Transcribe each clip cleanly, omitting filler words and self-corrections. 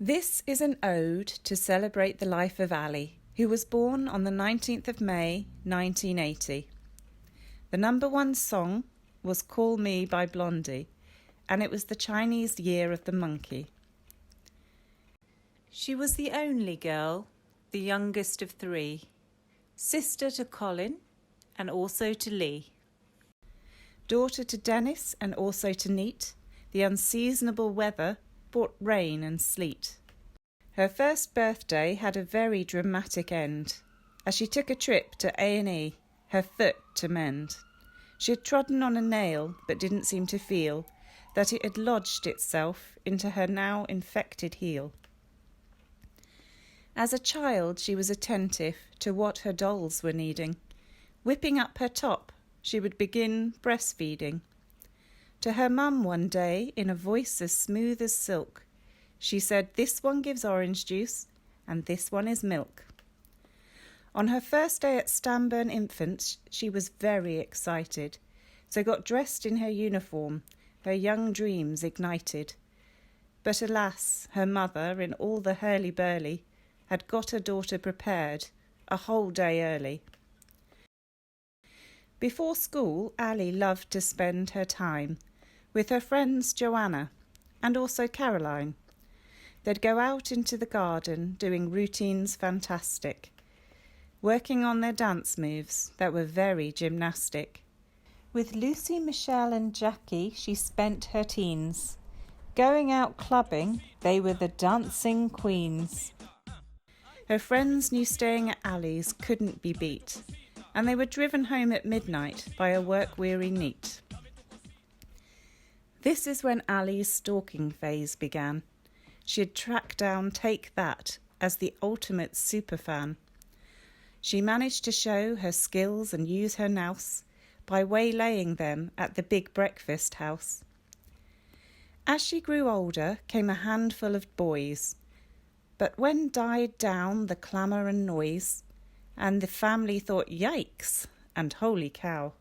This is an ode to celebrate the life of Ali, who was born on the 19th of May 1980. The number one song was Call Me by Blondie, and it was the Chinese Year of the Monkey. She was the only girl, the youngest of three, sister to Colin and also to Lee. Daughter to Dennis and also to Neat, the unseasonable weather brought rain and sleet. Her first birthday had a very dramatic end, as she took a trip to A&E, her foot to mend. She had trodden on a nail, but didn't seem to feel that it had lodged itself into her now infected heel. As a child, she was attentive to what her dolls were needing. Whipping up her top, she would begin breastfeeding. To her mum one day, in a voice as smooth as silk, she said, "This one gives orange juice, and this one is milk." On her first day at Stanburn Infants, she was very excited, so got dressed in her uniform, her young dreams ignited. But alas, her mother, in all the hurly-burly, had got her daughter prepared a whole day early. Before school, Ali loved to spend her time with her friends Joanna and also Caroline. They'd go out into the garden doing routines fantastic, working on their dance moves that were very gymnastic. With Lucy, Michelle and Jackie she spent her teens. Going out clubbing, they were the dancing queens. Her friends knew staying at Ali's couldn't be beat, and they were driven home at midnight by a work-weary Neat. This is when Ali's stalking phase began. She had tracked down Take That as the ultimate superfan. She managed to show her skills and use her nous by waylaying them at the big breakfast house. As she grew older came a handful of boys, but when died down the clamour and noise, and the family thought, "Yikes!" and "Holy cow,"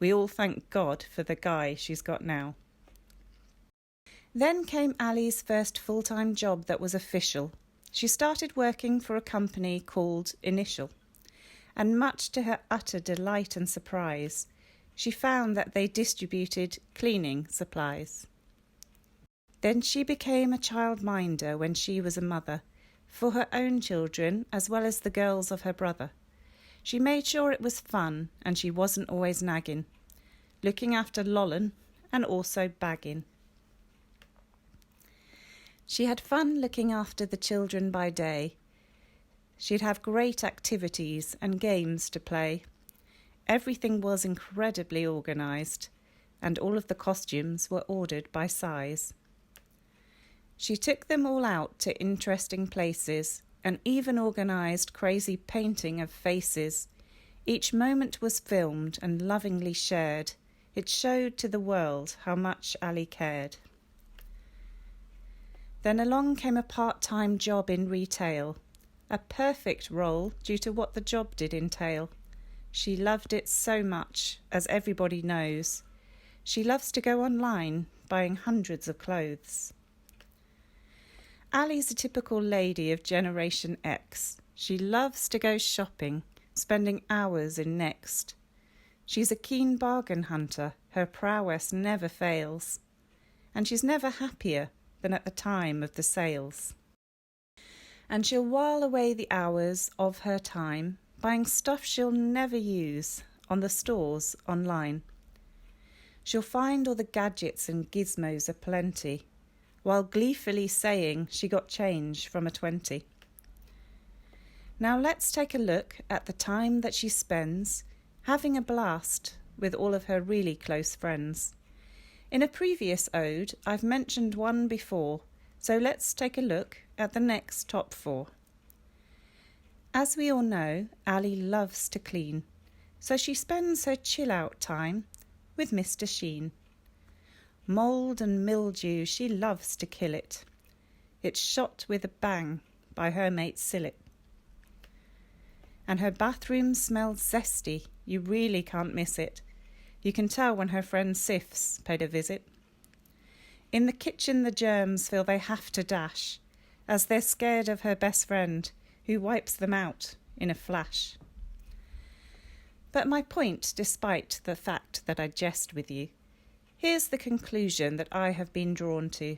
we all thank God for the guy she's got now. Then came Ali's first full-time job that was official. She started working for a company called Initial, and much to her utter delight and surprise, she found that they distributed cleaning supplies. Then she became a childminder when she was a mother, for her own children as well as the girls of her brother. She made sure it was fun and she wasn't always nagging, looking after Lollen and also bagging. She had fun looking after the children by day. She'd have great activities and games to play. Everything was incredibly organised, and all of the costumes were ordered by size. She took them all out to interesting places and even organised crazy painting of faces. Each moment was filmed and lovingly shared. It showed to the world how much Ali cared. Then along came a part-time job in retail, a perfect role due to what the job did entail. She loved it so much, as everybody knows. She loves to go online, buying hundreds of clothes. Ali's a typical lady of Generation X. She loves to go shopping, spending hours in Next. She's a keen bargain hunter, her prowess never fails, and she's never happier than at the time of the sales. And she'll while away the hours of her time buying stuff she'll never use on the stores online. She'll find all the gadgets and gizmos aplenty, while gleefully saying she got change from a 20. Now let's take a look at the time that she spends having a blast with all of her really close friends. In a previous ode, I've mentioned one before, so let's take a look at the next top 4. As we all know, Ali loves to clean, so she spends her chill-out time with Mr. Sheen. Mould and mildew, she loves to kill it. It's shot with a bang by her mate Sillet. And her bathroom smells zesty, you really can't miss it. You can tell when her friend Sif's paid a visit. In the kitchen the germs feel they have to dash, as they're scared of her best friend, who wipes them out in a flash. But my point, despite the fact that I jest with you, here's the conclusion that I have been drawn to.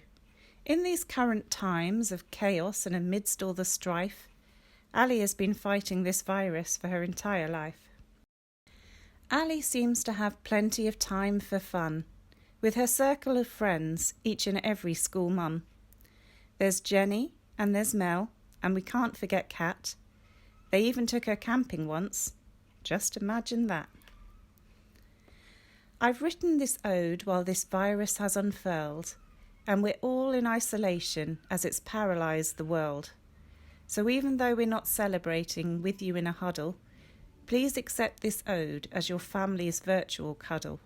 In these current times of chaos and amidst all the strife, Ali has been fighting this virus for her entire life. Ali seems to have plenty of time for fun, with her circle of friends, each and every school mum. There's Jenny, and there's Mel, and we can't forget Kat. They even took her camping once. Just imagine that. I've written this ode while this virus has unfurled, and we're all in isolation as it's paralysed the world. So even though we're not celebrating with you in a huddle, please accept this ode as your family's virtual cuddle.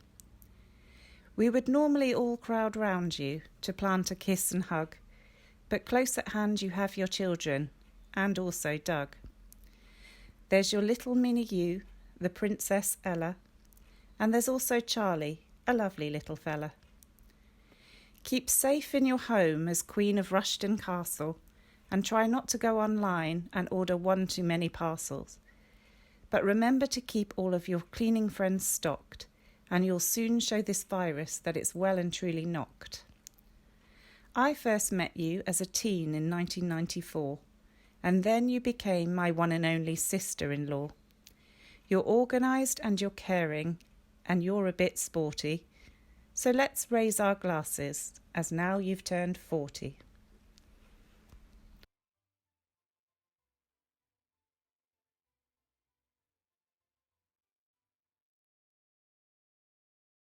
We would normally all crowd round you to plant a kiss and hug, but close at hand you have your children, and also Doug. There's your little mini you, the Princess Ella, and there's also Charlie, a lovely little fella. Keep safe in your home as Queen of Rushton Castle, and try not to go online and order one too many parcels. But remember to keep all of your cleaning friends stocked, and you'll soon show this virus that it's well and truly knocked. I first met you as a teen in 1994, and then you became my one and only sister-in-law. You're organised and you're caring, and you're a bit sporty, so let's raise our glasses, as now you've turned 40.